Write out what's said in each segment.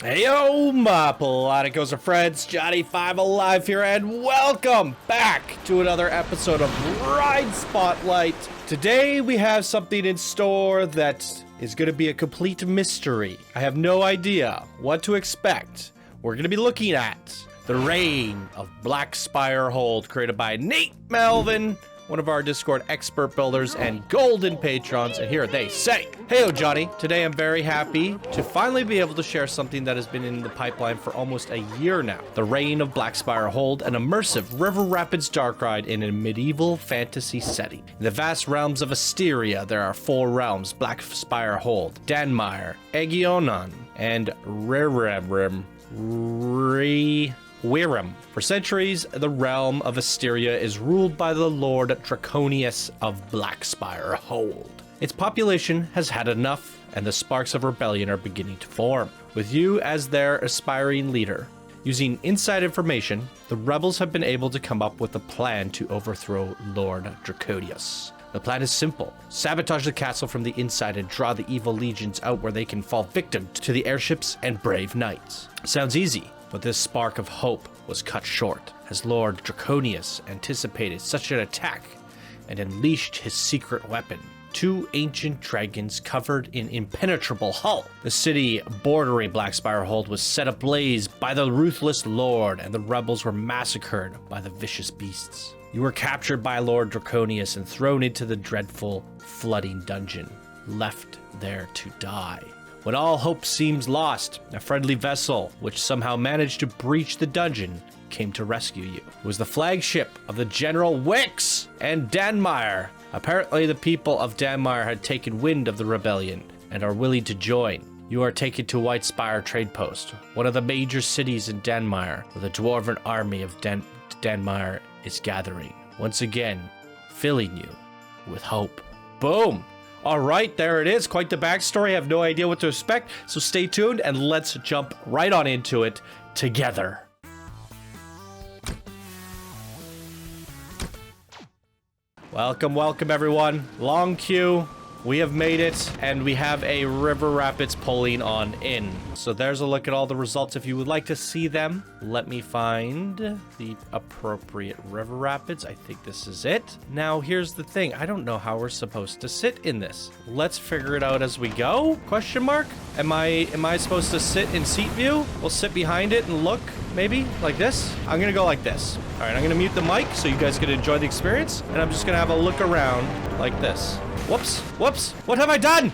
Heyo, my Polaticos and friends, Johnny5 Alive here, and welcome back to another episode of Ride Spotlight. Today we have something in store that is going to be a complete mystery. I have no idea what to expect. We're going to be looking at the Reign of Blackspire Hold, created by Nate Melvin, one of our Discord expert builders and golden patrons, and here they say, "Heyo Johnny, today I'm very happy to finally be able to share something that has been in the pipeline for almost a year now. The Reign of Blackspire Hold, an immersive River Rapids dark ride in a medieval fantasy setting. In the vast realms of Asteria, there are 4 realms: Blackspire Hold, Danmire, Egionon, and Wirram. For centuries, the realm of Asteria is ruled by the Lord Draconius of Blackspire Hold. Its population has had enough, and the sparks of rebellion are beginning to form. With you as their aspiring leader, using inside information, the rebels have been able to come up with a plan to overthrow Lord Draconius. The plan is simple: sabotage the castle from the inside and draw the evil legions out where they can fall victim to the airships and brave knights. Sounds easy, but this spark of hope was cut short, as Lord Draconius anticipated such an attack and unleashed his secret weapon: 2 ancient dragons covered in impenetrable hull. The city bordering Blackspire Hold was set ablaze by the ruthless lord, and the rebels were massacred by the vicious beasts. You were captured by Lord Draconius and thrown into the dreadful flooding dungeon, left there to die. When all hope seems lost, a friendly vessel, which somehow managed to breach the dungeon, came to rescue you. It was the flagship of the General Wix and Danmire. Apparently, the people of Danmire had taken wind of the rebellion and are willing to join. You are taken to Whitespire Trade Post, one of the major cities in Danmire, where the dwarven army of Danmire is gathering, once again, filling you with hope." Boom! All right, there it is. Quite the backstory. I have no idea what to expect, so stay tuned and let's jump right on into it together. Welcome everyone. Long queue. We have made it, and we have a River Rapids pulling on in. So there's a look at all the results. If you would like to see them, let me find the appropriate River Rapids. I think this is it. Now, here's the thing. I don't know how we're supposed to sit in this. Let's figure it out as we go? Question mark? Am I supposed to sit in seat view? We'll sit behind it and look, maybe, like this. I'm gonna go like this. All right, I'm gonna mute the mic so you guys can enjoy the experience, and I'm just gonna have a look around like this. Whoops, what have I done?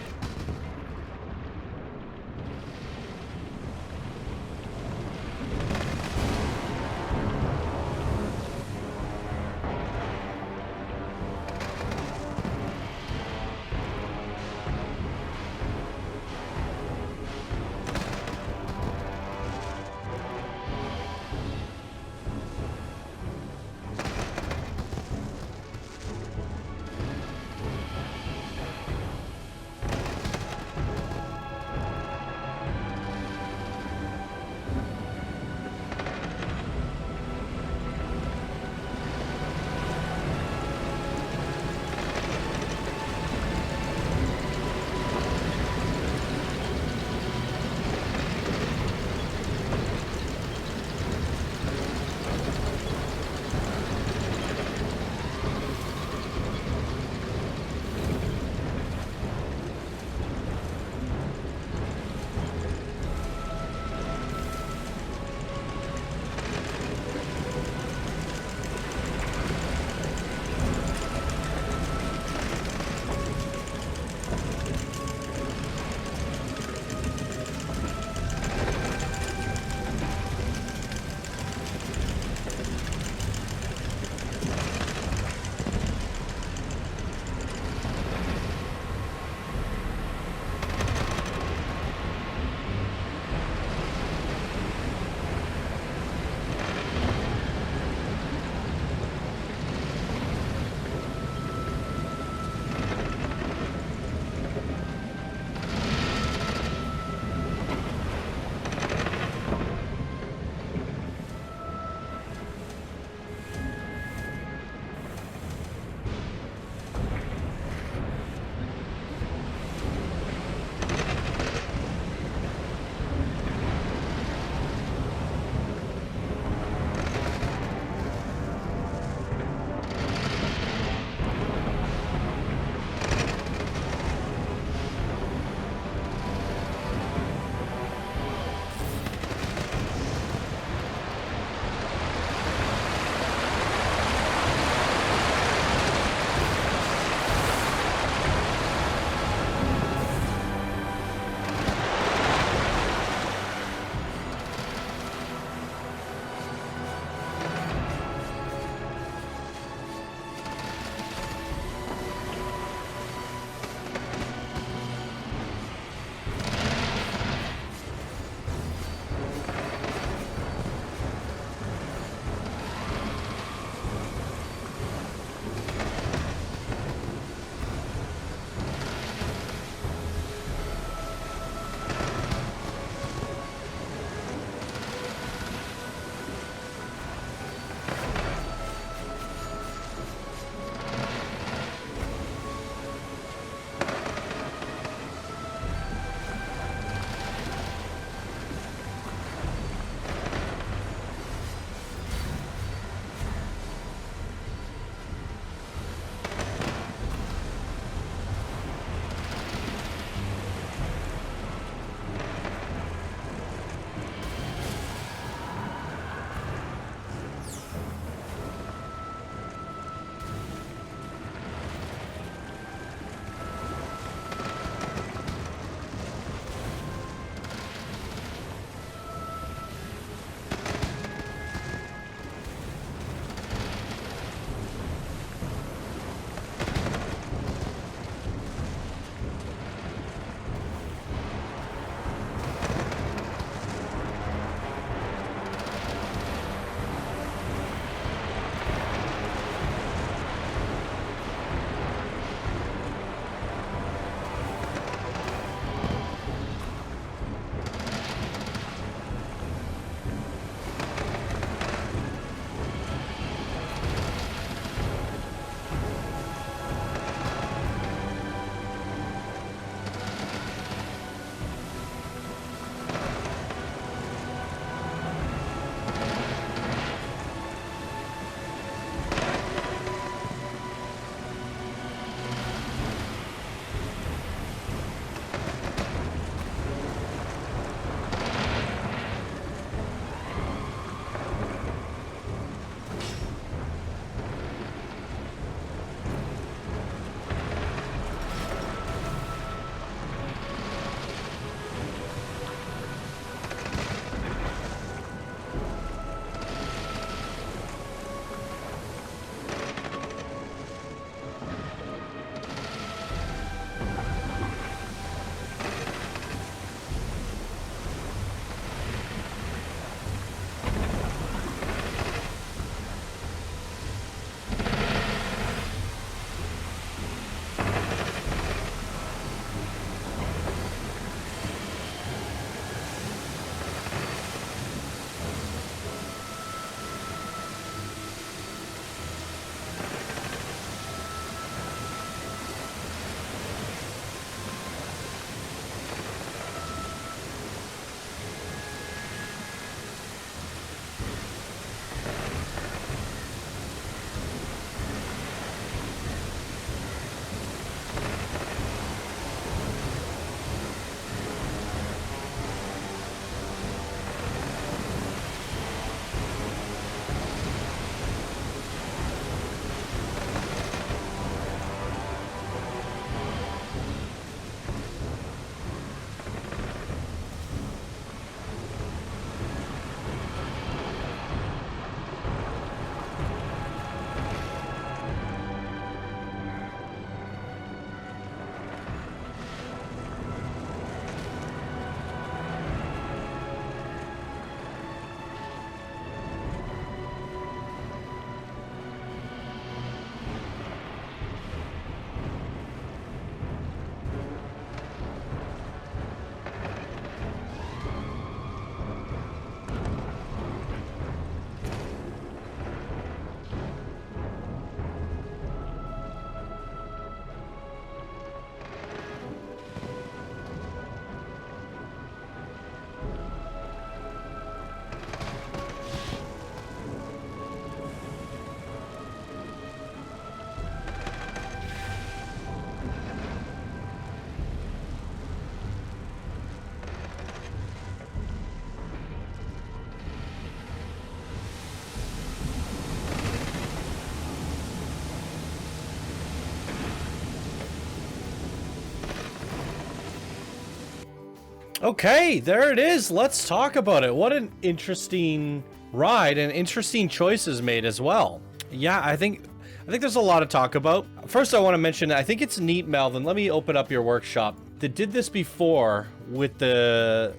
Okay, there it is. Let's talk about it. What an interesting ride and interesting choices made as well. Yeah, I think there's a lot to talk about. First, I want to mention, I think it's neat, Melvin. Let me open up your workshop. They did this before with the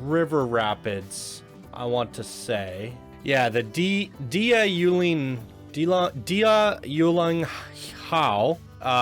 river rapids, I want to say. Yeah, the Dia Yuling Hao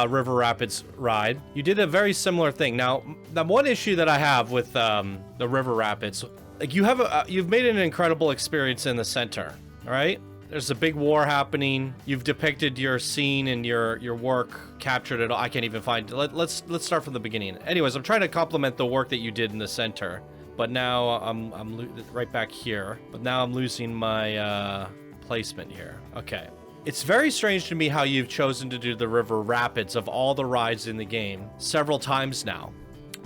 river rapids ride. You did a very similar thing. Now, the one issue that I have with the river rapids, like you've made an incredible experience in the center, all right? There's a big war happening. You've depicted your scene and your work, captured it all. I can't even find. Let's start from the beginning. Anyways, I'm trying to compliment the work that you did in the center, but now I'm right back here. But now I'm losing my placement here. Okay. It's very strange to me how you've chosen to do the river rapids of all the rides in the game several times now.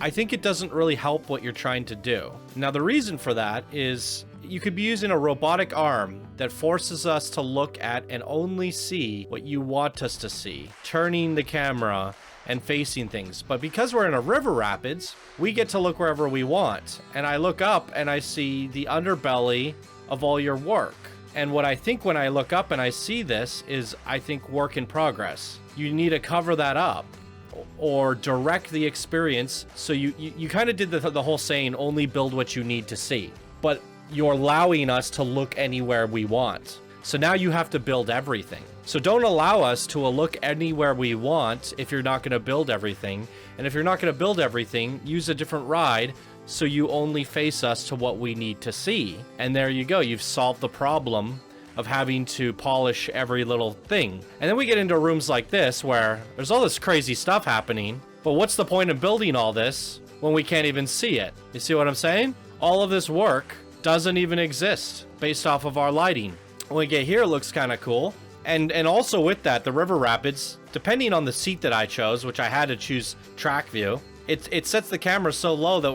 I think it doesn't really help what you're trying to do. Now, the reason for that is you could be using a robotic arm that forces us to look at and only see what you want us to see, turning the camera and facing things. But because we're in a river rapids, we get to look wherever we want. And I look up and I see the underbelly of all your work. And what I think when I look up and I see this is, I think, work in progress. You need to cover that up or direct the experience. So you kind of did the whole saying, only build what you need to see. But you're allowing us to look anywhere we want. So now you have to build everything. So don't allow us to look anywhere we want if you're not going to build everything. And if you're not going to build everything, use a different ride so you only face us to what we need to see. And there you go. You've solved the problem of having to polish every little thing. And then we get into rooms like this where there's all this crazy stuff happening. But what's the point of building all this when we can't even see it? You see what I'm saying? All of this work doesn't even exist based off of our lighting. When we get here, it looks kind of cool. And also with that, the river rapids, depending on the seat that I chose, which I had to choose track view, it sets the camera so low that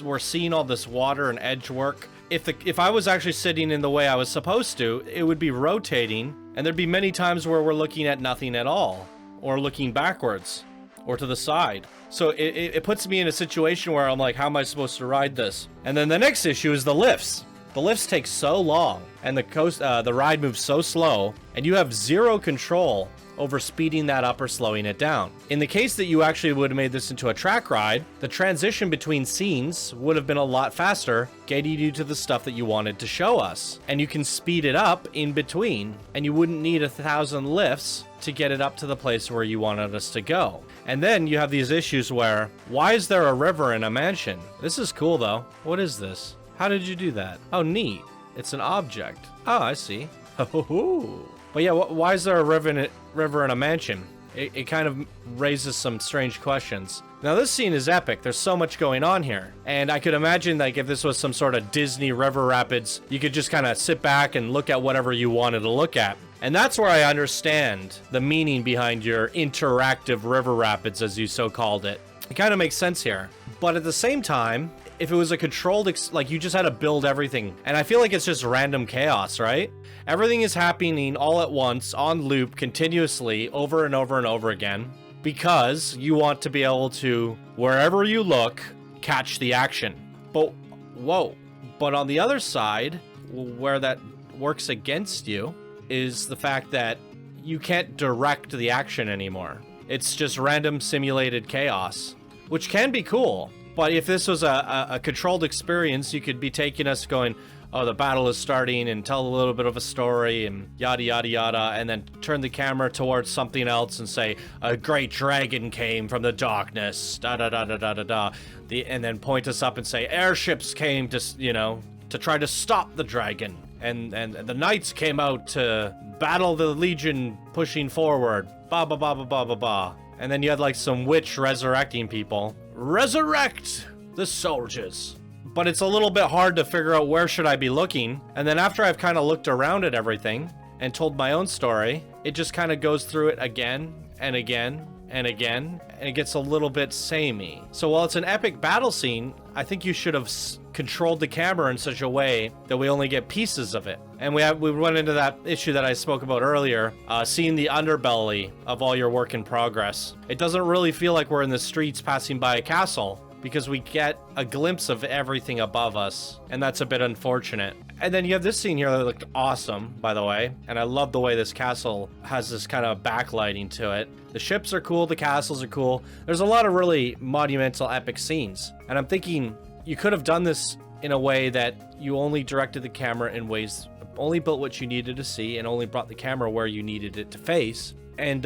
we're seeing all this water and edge work. If I was actually sitting in the way I was supposed to, it would be rotating, and there'd be many times where we're looking at nothing at all, or looking backwards, or to the side. So it puts me in a situation where I'm like, how am I supposed to ride this? And then the next issue is the lifts. The lifts take so long, and the ride moves so slow, and you have zero control over speeding that up or slowing it down. In the case that you actually would have made this into a track ride, the transition between scenes would have been a lot faster, getting you to the stuff that you wanted to show us. And you can speed it up in between, and you wouldn't need 1,000 lifts to get it up to the place where you wanted us to go. And then you have these issues where, why is there a river in a mansion? This is cool though. What is this? How did you do that? Oh, neat. It's an object. Oh, I see. Oh. But yeah, why is there a river in a mansion? It kind of raises some strange questions. Now, this scene is epic. There's so much going on here. And I could imagine, like, if this was some sort of Disney river rapids, you could just kind of sit back and look at whatever you wanted to look at. And that's where I understand the meaning behind your interactive river rapids, as you so called it. It kind of makes sense here. But at the same time, if it was a controlled, like, you just had to build everything. And I feel like it's just random chaos, right? Everything is happening all at once, on loop, continuously, over and over and over again, because you want to be able to, wherever you look, catch the action. But, whoa. But on the other side, where that works against you, is the fact that you can't direct the action anymore. It's just random simulated chaos, which can be cool. But if this was a controlled experience, you could be taking us going, oh, the battle is starting, and tell a little bit of a story and yada, yada, yada, and then turn the camera towards something else and say, a great dragon came from the darkness, da, da, da, da, da, da, da. And then point us up and say, airships came to, to try to stop the dragon. And the knights came out to battle the legion pushing forward. Ba, ba, ba, ba, ba, ba, ba. And then you had like some witch resurrecting people. Resurrect the soldiers. But it's a little bit hard to figure out where should I be looking. And then after I've kind of looked around at everything and told my own story, it just kind of goes through it again and again and again, and it gets a little bit samey. So while it's an epic battle scene, I think you should have controlled the camera in such a way that we only get pieces of it. And we went into that issue that I spoke about earlier, seeing the underbelly of all your work in progress. It doesn't really feel like we're in the streets passing by a castle. because we get a glimpse of everything above us, and that's a bit unfortunate. And then you have this scene here that looked awesome, by the way, and I love the way this castle has this kind of backlighting to it. The ships are cool, the castles are cool. There's a lot of really monumental, epic scenes, and I'm thinking you could have done this in a way that you only directed the camera in ways, only built what you needed to see, and only brought the camera where you needed it to face. And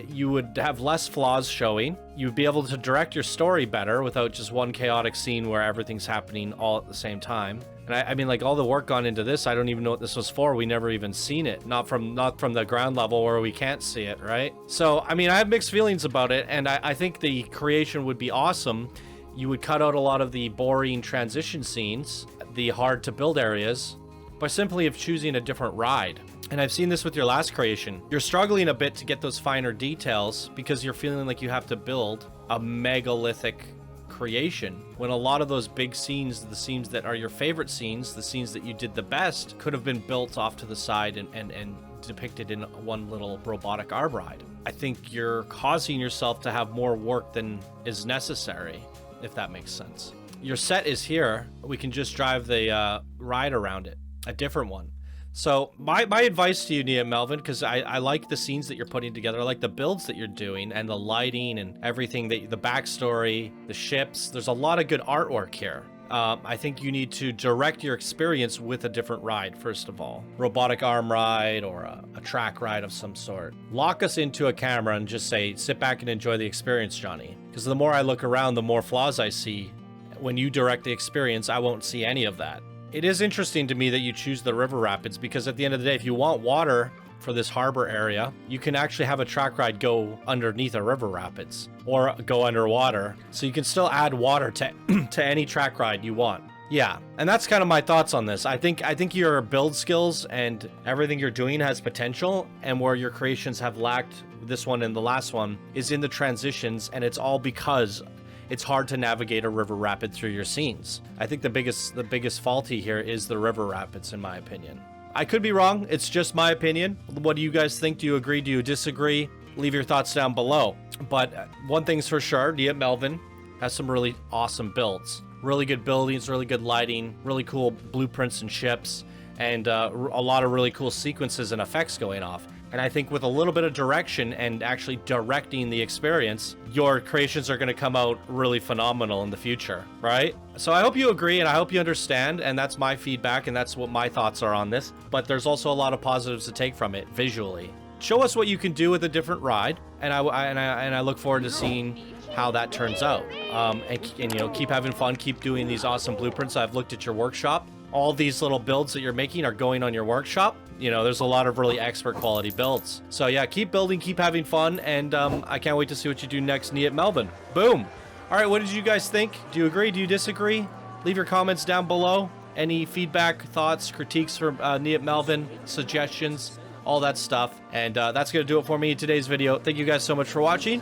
you would have less flaws showing. You'd be able to direct your story better without just one chaotic scene where everything's happening all at the same time. And I mean, like, all the work gone into this, I don't even know what this was for. We never even seen it. Not from the ground level where we can't see it, right? So, I mean, I have mixed feelings about it, and I think the creation would be awesome. You would cut out a lot of the boring transition scenes, the hard to build areas, by simply of choosing a different ride. And I've seen this with your last creation. You're struggling a bit to get those finer details because you're feeling like you have to build a megalithic creation, when a lot of those big scenes, the scenes that are your favorite scenes, the scenes that you did the best, could have been built off to the side and depicted in one little robotic arm ride. I think you're causing yourself to have more work than is necessary, if that makes sense. Your set is here. We can just drive the ride around it, a different one. So my advice to you, Nia Melvin, because I like the scenes that you're putting together. I like the builds that you're doing and the lighting and everything, the backstory, the ships. There's a lot of good artwork here. I think you need to direct your experience with a different ride, first of all. Robotic arm ride or a track ride of some sort. Lock us into a camera and just say, sit back and enjoy the experience, Johnny. Because the more I look around, the more flaws I see. When you direct the experience, I won't see any of that. It is interesting to me that you choose the river rapids, because at the end of the day, if you want water for this harbor area, you can actually have a track ride go underneath a river rapids or go underwater. So you can still add water to any track ride you want. Yeah, and that's kind of my thoughts on this. I think your build skills and everything you're doing has potential, and where your creations have lacked, this one and the last one, is in the transitions, and it's all because it's hard to navigate a river rapid through your scenes. I think the biggest faulty here is the river rapids, in my opinion. I could be wrong. It's just my opinion. What do you guys think? Do you agree? Do you disagree? Leave your thoughts down below. But one thing's for sure, Nia Melvin has some really awesome builds. Really good buildings, really good lighting, really cool blueprints and ships, and a lot of really cool sequences and effects going off. And I think with a little bit of direction and actually directing the experience, your creations are going to come out really phenomenal in the future, right? So I hope you agree, and I hope you understand, and that's my feedback, and that's what my thoughts are on this. But there's also a lot of positives to take from it visually. Show us what you can do with a different ride, and I look forward to seeing how that turns out. And you know, keep having fun, keep doing these awesome blueprints. I've looked at your workshop. All these little builds that you're making are going on your workshop. You know, there's a lot of really expert quality builds. So yeah, keep building, keep having fun, and I can't wait to see what you do next, Nia Melvin. Boom. All right, what did you guys think? Do you agree? Do you disagree? Leave your comments down below. Any feedback, thoughts, critiques from Nia Melvin, suggestions, all that stuff. And that's going to do it for me in today's video. Thank you guys so much for watching,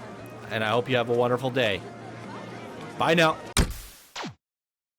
and I hope you have a wonderful day. Bye now.